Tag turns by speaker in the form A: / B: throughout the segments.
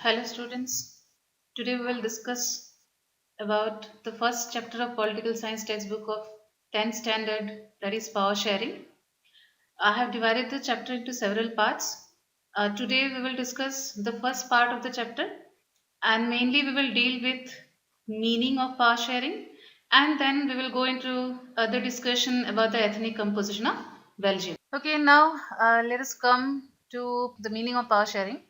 A: Hello students, today we will discuss about the first chapter of political science textbook of 10th standard, that is power sharing. I have divided the chapter into several parts. Today we will discuss the first part of the chapter, and mainly we will deal with meaning of power sharing, and then we will go into the discussion about the ethnic composition of Belgium. Okay, now let us come to the meaning of power sharing.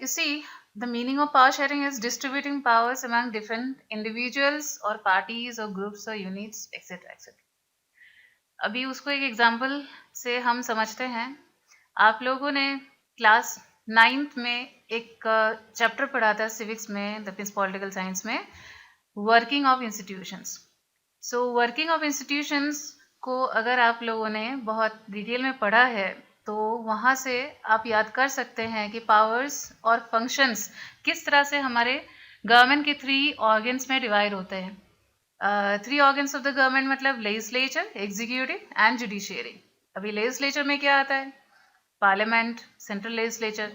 A: You see, the meaning of power sharing is distributing powers among different individuals or parties or groups or units, etc. etc. अभी उसको एक example से हम समझते हैं. आप लोगों ने क्लास 9th में एक चैप्टर पढ़ा था सिविक्स में, दैट मीन्स पॉलिटिकल साइंस में, working of institutions. So working of institutions को अगर आप लोगों ने बहुत डिटेल में पढ़ा है तो वहाँ से आप याद कर सकते हैं कि पावर्स और फंक्शंस किस तरह से हमारे गवर्नमेंट के 3 ऑर्गन्स में डिवाइड होते हैं. 3 ऑर्गन्स ऑफ द गवर्नमेंट मतलब लेजिस्लेचर, एग्जीक्यूटिव एंड जुडिशियरी. अभी लेजिस्लेचर में क्या आता है? Parliament, central legislature.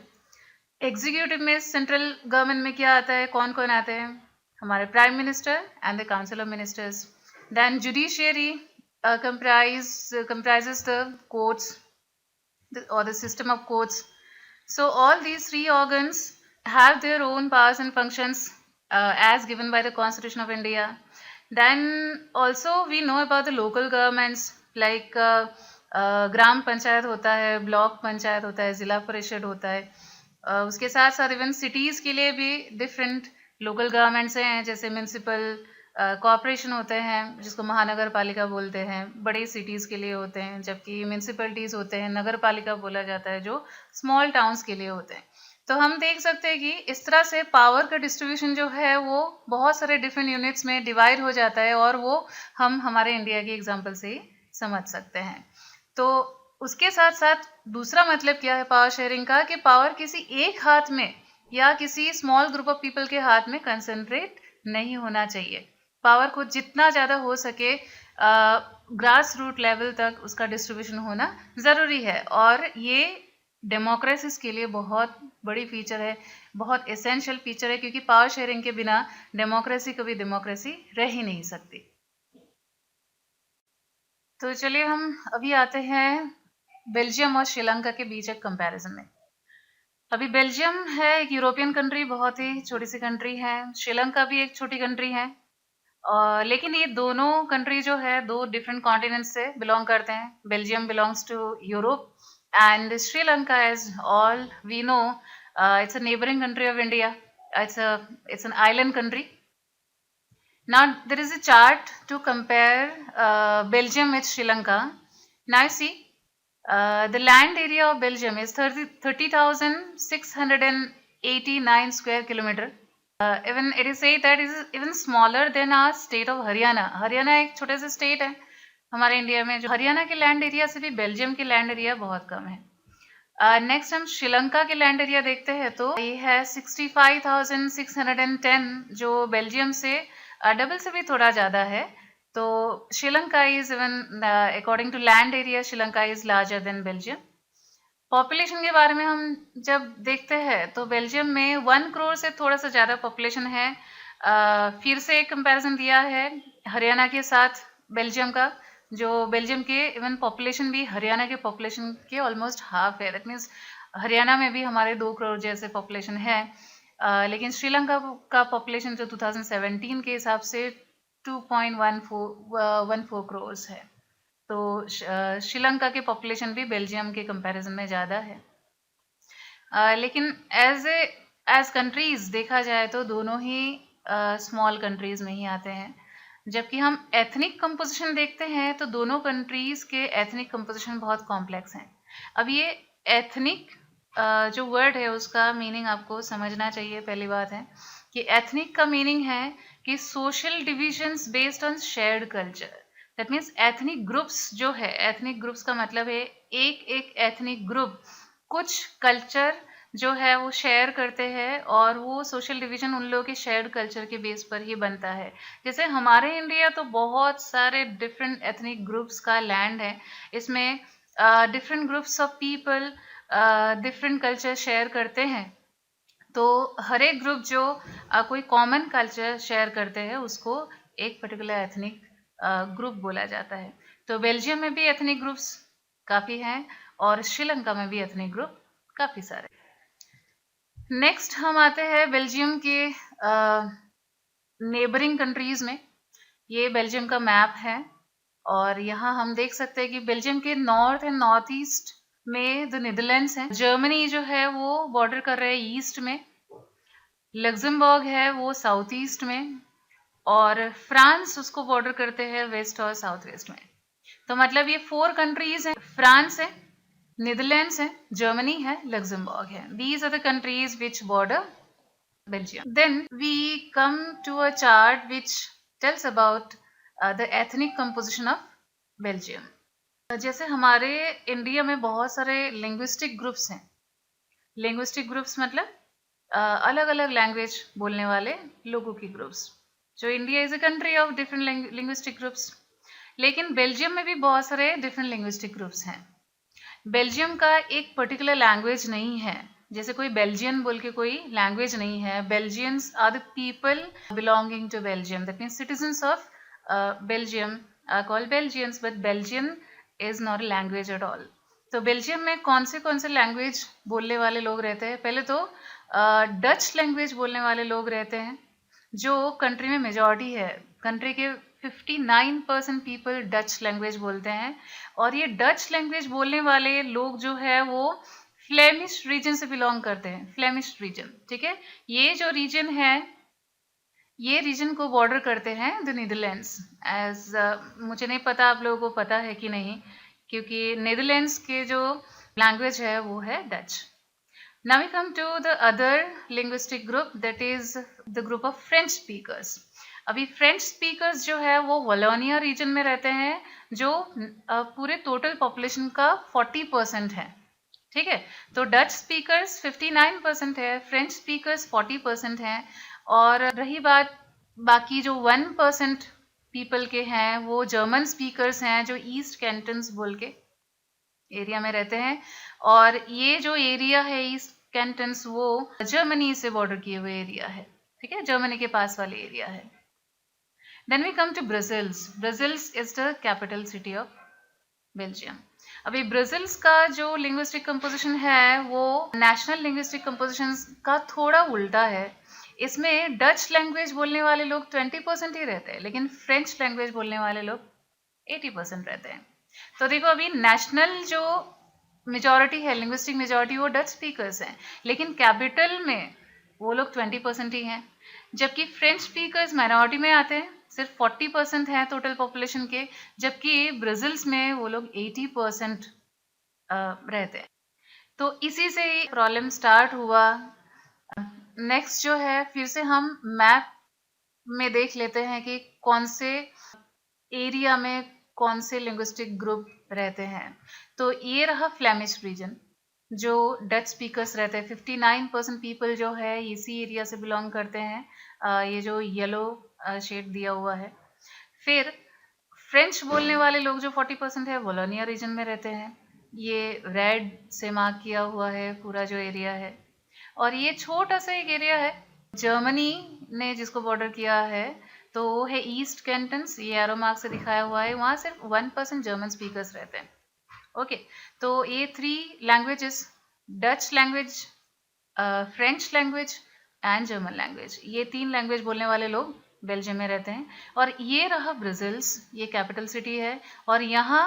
A: एग्जीक्यूटिव में सेंट्रल गवर्नमेंट में क्या आता है? कौन कौन आते हैं? हमारे prime minister and the council of ministers. Then judiciary comprises the courts or the system of courts. So all these 3 organs have their own powers and functions as given by the Constitution of India. Then also we know about the local governments like ग्राम पंचायत होता है, block panchayat होता है, जिला परिषद होता है. उसके साथ साथ इवन सिटीज़ के लिए भी डिफरेंट लोकल गवर्नमेंट्स हैं, जैसे म्यूनसिपल कॉर्पोरेशन होते हैं जिसको महानगर पालिका बोलते हैं, बड़े सिटीज़ के लिए होते हैं, जबकि म्यूनसिपलिटीज़ होते हैं, नगर पालिका बोला जाता है, जो स्मॉल टाउन्स के लिए होते हैं. तो हम देख सकते हैं कि इस तरह से पावर का डिस्ट्रीब्यूशन जो है वो बहुत सारे डिफरेंट यूनिट्स में डिवाइड हो जाता है, और वो हम हमारे इंडिया के एग्जाम्पल से ही समझ सकते हैं. तो उसके साथ साथ दूसरा मतलब क्या है पावर शेयरिंग का, कि पावर किसी एक हाथ में या किसी स्मॉल ग्रुप ऑफ पीपल के हाथ में कंसंट्रेट नहीं होना चाहिए. पावर को जितना ज़्यादा हो सके ग्रास रूट लेवल तक उसका डिस्ट्रीब्यूशन होना ज़रूरी है, और ये डेमोक्रेसीज के लिए बहुत बड़ी फीचर है, बहुत एसेंशियल फीचर है, क्योंकि पावर शेयरिंग के बिना डेमोक्रेसी कभी डेमोक्रेसी रह ही नहीं सकती. तो चलिए हम अभी आते हैं बेल्जियम और श्रीलंका के बीच एक कंपैरिजन में. अभी बेल्जियम है एक यूरोपियन कंट्री, बहुत ही छोटी सी कंट्री है. श्रीलंका भी एक छोटी कंट्री है, लेकिन ये दोनों कंट्री जो है 2 डिफरेंट कॉन्टिनेंट से बिलोंग करते हैं. Belgium belongs to Europe and Sri Lanka, as all we know, it's a neighbouring country of India. it's an island country. Now there is a chart to compare Belgium with Sri Lanka. Now you see, the land area of Belgium is 30,689 square kilometer. Even it is said that it is even smaller than our state of Haryana. Haryana एक छोटे से state है हमारे India में, जो हरियाणा के land area से भी बेल्जियम के लैंड एरिया बहुत कम है. नेक्स्ट हम श्रीलंका के लैंड एरिया देखते हैं, तो ये है 65,610, जो बेल्जियम से डबल से भी थोड़ा ज़्यादा है. तो Sri Lanka is even according to land area, Sri Lanka is larger than Belgium. Population के बारे में हम जब देखते हैं तो बेल्जियम में 1 करोड़ से थोड़ा सा ज़्यादा पॉपुलेशन है. फिर से एक कंपैरिजन दिया है हरियाणा के साथ बेल्जियम का, जो बेल्जियम के इवन पॉपुलेशन भी हरियाणा के पॉपुलेशन के ऑलमोस्ट हाफ है. दैट मीन्स हरियाणा में भी हमारे 2 करोड़ जैसे पॉपुलेशन है, लेकिन श्रीलंका का पॉपुलेशन जो 2017 के हिसाब से 2.14 करोड़ है. तो श्रीलंका के पॉपुलेशन भी बेल्जियम के कंपैरिजन में ज़्यादा है. लेकिन एज कंट्रीज देखा जाए तो दोनों ही स्मॉल कंट्रीज में ही आते हैं. जबकि हम एथनिक कंपोजिशन देखते हैं तो दोनों कंट्रीज के एथनिक कंपोजिशन बहुत कॉम्प्लेक्स हैं. अब ये एथनिक जो वर्ड है उसका मीनिंग आपको समझना चाहिए. पहली बात है कि एथनिक का मीनिंग है कि social divisions based on shared culture. That means ethnic groups जो है, एथनिक ग्रुप्स का मतलब है एक एथनिक ग्रुप कुछ कल्चर जो है वो शेयर करते हैं, और वो सोशल डिवीजन उन लोगों के शेयर्ड कल्चर के बेस पर ही बनता है. जैसे हमारे इंडिया तो बहुत सारे डिफरेंट एथनिक ग्रुप्स का लैंड है, इसमें different groups of people different culture share करते हैं. तो हर एक ग्रुप जो कोई कॉमन कल्चर शेयर करते हैं उसको एक पर्टिकुलर एथनिक ग्रुप बोला जाता है। तो बेल्जियम में भी एथनिक ग्रुप्स काफ़ी हैं और श्रीलंका में भी एथनिक ग्रुप काफ़ी सारे। नेक्स्ट हम आते हैं बेल्जियम के नेबरिंग कंट्रीज में। ये बेल्जियम का मैप है और यहाँ हम देख सकते हैं कि बेल्जियम के नॉर्थ एंड नॉर्थ ईस्ट में द नीदरलैंड्स है। जर्मनी जो है वो बॉर्डर कर रहे हैं ईस्ट में, लग्जमबर्ग है वो साउथ ईस्ट में, और फ्रांस उसको बॉर्डर करते हैं वेस्ट और साउथ वेस्ट में। तो मतलब ये 4 कंट्रीज हैं, फ्रांस है, नीदरलैंड्स है, जर्मनी है, लग्जमबर्ग है। These are the countries which border Belgium. Then we come to a chart which tells about the ethnic composition of Belgium. जैसे हमारे इंडिया में बहुत सारे लिंग्विस्टिक ग्रुप्स हैं। लिंग्विस्टिक ग्रुप्स मतलब अलग अलग लैंग्वेज बोलने वाले लोगों की ग्रुप्स। जो India is a country of different linguistic groups, लेकिन बेल्जियम में भी बहुत सारे डिफरेंट लिंग्विस्टिक ग्रुप्स हैं। बेल्जियम का एक पर्टिकुलर लैंग्वेज नहीं है, जैसे कोई बेल्जियन बोल के कोई लैंग्वेज नहीं है। Belgians are the people belonging to Belgium, that means citizens of Belgium are called Belgians, but Belgian is not a language at all. तो बेल्जियम में कौन से लैंग्वेज बोलने वाले लोग रहते हैं? पहले तो डच लैंग्वेज बोलने वाले लोग रहते हैं, जो कंट्री में मेजॉरिटी है। कंट्री के 59% पीपल डच लैंग्वेज बोलते हैं, और ये डच लैंग्वेज बोलने वाले लोग जो है वो फ्लेमिश रीजन से बिलोंग करते हैं। फ्लेमिश रीजन, ठीक है। ये जो रीजन है, ये रीजन को बॉर्डर करते हैं द नीदरलैंड्स। एज मुझे नहीं पता आप लोगों को पता है कि नहीं, क्योंकि नीदरलैंड्स के जो लैंग्वेज है वो है Dutch. Now we come to the other linguistic group, that is the group of French speakers. अभी French speakers जो है वो वलोनिया रीजन में रहते हैं, जो पूरे टोटल पॉपुलेशन का 40% है, ठीक है। तो डच स्पीकर्स 59% है, फ्रेंच स्पीकर्स 40% हैं, और रही बात बाकी जो 1% पीपल के हैं वो जर्मन स्पीकर्स हैं, जो ईस्ट कैंटन्स बोल के एरिया में रहते हैं। और ये जो एरिया है ईस्ट कैंटन्स वो जर्मनी से बॉर्डर किए हुए एरिया है, ठीक है, जर्मनी के पास वाले एरिया है। Then we come to Brussels. Brussels is the capital city of Belgium. अभी ब्रसेल्स का जो लिंग्विस्टिक कंपोजिशन है वो नेशनल लिंग्विस्टिक कंपोजिशन का थोड़ा उल्टा है। इसमें डच लैंग्वेज बोलने वाले लोग 20% ही रहते हैं, लेकिन फ्रेंच लैंग्वेज बोलने वाले लोग 80% रहते हैं। तो देखो अभी नेशनल जो मेजॉरिटी है, लिंग्विस्टिक मेजॉरिटी, वो डच स्पीकर्स हैं, लेकिन कैपिटल में वो लोग 20% ही हैं, जबकि फ्रेंच स्पीकर्स माइनॉरिटी में आते हैं, सिर्फ 40% हैं टोटल पॉपुलेशन के, जबकि ब्राजील्स में वो लोग 80% रहते हैं। तो इसी से ही प्रॉब्लम स्टार्ट हुआ। नेक्स्ट जो है, फिर से हम मैप में देख लेते हैं कि कौन से एरिया में कौन से लिंग्विस्टिक ग्रुप रहते हैं। तो ये रहा फ्लेमिश रीजन, जो डच स्पीकर्स रहते हैं। 59% पीपल जो है इसी एरिया से बिलोंग करते हैं, ये जो येलो शेड दिया हुआ है। फिर फ्रेंच बोलने वाले लोग जो 40% है वोलोनिया रीजन में रहते हैं, ये रेड से मार्क किया हुआ है पूरा जो एरिया है। और ये छोटा सा एक एरिया है जर्मनी ने जिसको बॉर्डर किया है, तो वो है ईस्ट कैंटन्स, ये एरो मार्क से दिखाया हुआ है। वहाँ सिर्फ 1% जर्मन स्पीकर्स रहते हैं। ओके, तो ये 3 languages, Dutch language, French language and German language, ये 3 लैंग्वेज बोलने वाले लोग बेल्जियम में रहते हैं। और ये रहा ब्रसेल्स, ये कैपिटल सिटी है। और यहाँ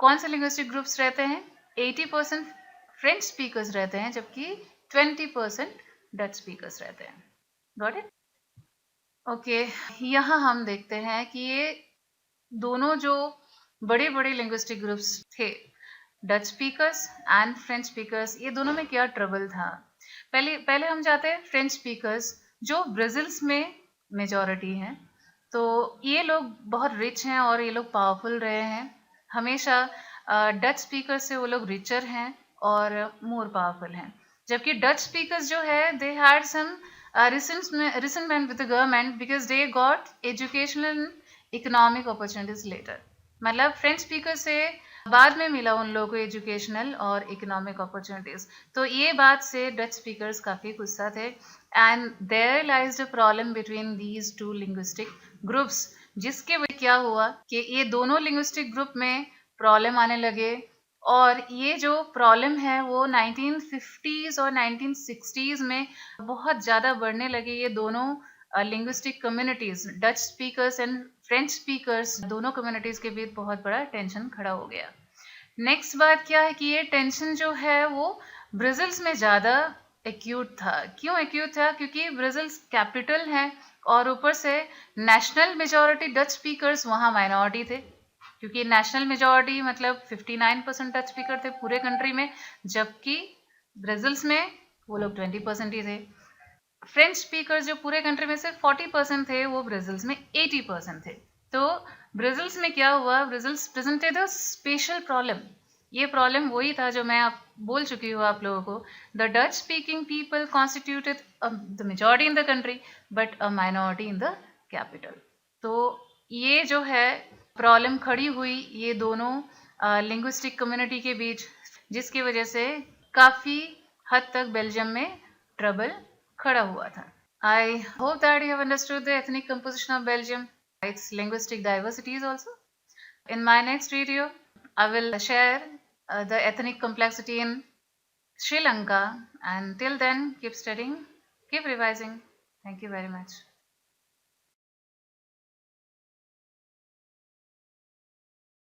A: कौन से लिंग्विस्टिक ग्रुप्स रहते हैं? 80% फ्रेंच स्पीकर्स रहते हैं, जबकि 20% डच स्पीकर्स रहते हैं। Got it? ओके, यहाँ हम देखते हैं कि ये दोनों जो बड़े बड़े लिंग्विस्टिक ग्रुप्स थे, Dutch speakers and French speakers, ये दोनों में क्या ट्रबल था। पहले हम जाते हैं फ्रेंच स्पीकर्स, जो ब्राजील्स में मेजॉरिटी हैं। तो ये लोग बहुत रिच हैं और ये लोग पावरफुल रहे हैं हमेशा। डच स्पीकर से वो लोग रिचर हैं और मोर पावरफुल हैं, जबकि डच स्पीकर्स जो है they had some resentment with the government because they got educational and economic opportunities later. मतलब फ्रेंच स्पीकर से बाद में मिला उन लोगों को एजुकेशनल और इकोनॉमिक अपॉर्चुनिटीज। तो ये बात से डच स्पीकर्स काफ़ी गुस्सा थे and there lies a problem between these two linguistic groups, जिसके वजह क्या हुआ कि ये दोनों लिंग्विस्टिक ग्रुप में प्रॉब्लम आने लगे। और ये जो प्रॉब्लम है वो 1950s और 1960s में बहुत ज़्यादा बढ़ने लगे। ये दोनों linguistic communities, Dutch speakers and French speakers, दोनों कम्युनिटीज के बीच बहुत बड़ा टेंशन खड़ा हो गया। नेक्स्ट बात क्या है कि ये टेंशन जो है वो ब्राज़ील्स में ज़्यादा एक्यूट था। क्यों एक्यूट था? क्योंकि ब्राज़ील्स कैपिटल है और ऊपर से नेशनल मेजॉरिटी डच स्पीकर्स वहाँ माइनॉरिटी थे, क्योंकि नेशनल मेजॉरिटी मतलब 59% डच स्पीकर थे पूरे कंट्री में, जबकि ब्राज़ील्स में वो लोग 20% ही थे। फ्रेंच स्पीकर्स जो पूरे कंट्री में से 40% थे, वो ब्राज़ील्स में 80% थे। तो ब्राज़ील्स में क्या हुआ, ब्राज़ील्स प्रेजेंटेड अ स्पेशल प्रॉब्लम। ये प्रॉब्लम वही था जो मैं आप बोल चुकी हूँ आप लोगों को। The Dutch speaking people constituted the majority in the country but a minority in the capital. तो ये जो है प्रॉब्लम खड़ी हुई ये दोनों लिंग्विस्टिक कम्युनिटी के बीच, जिसकी वजह से काफ़ी हद तक बेल्जियम में ट्रबल खड़ा हुआ था। I hope that you have understood the ethnic composition of Belgium, its linguistic diversities also. In my next video, I will share the ethnic complexity in Sri Lanka. And till then, keep studying, keep revising. Thank you very much.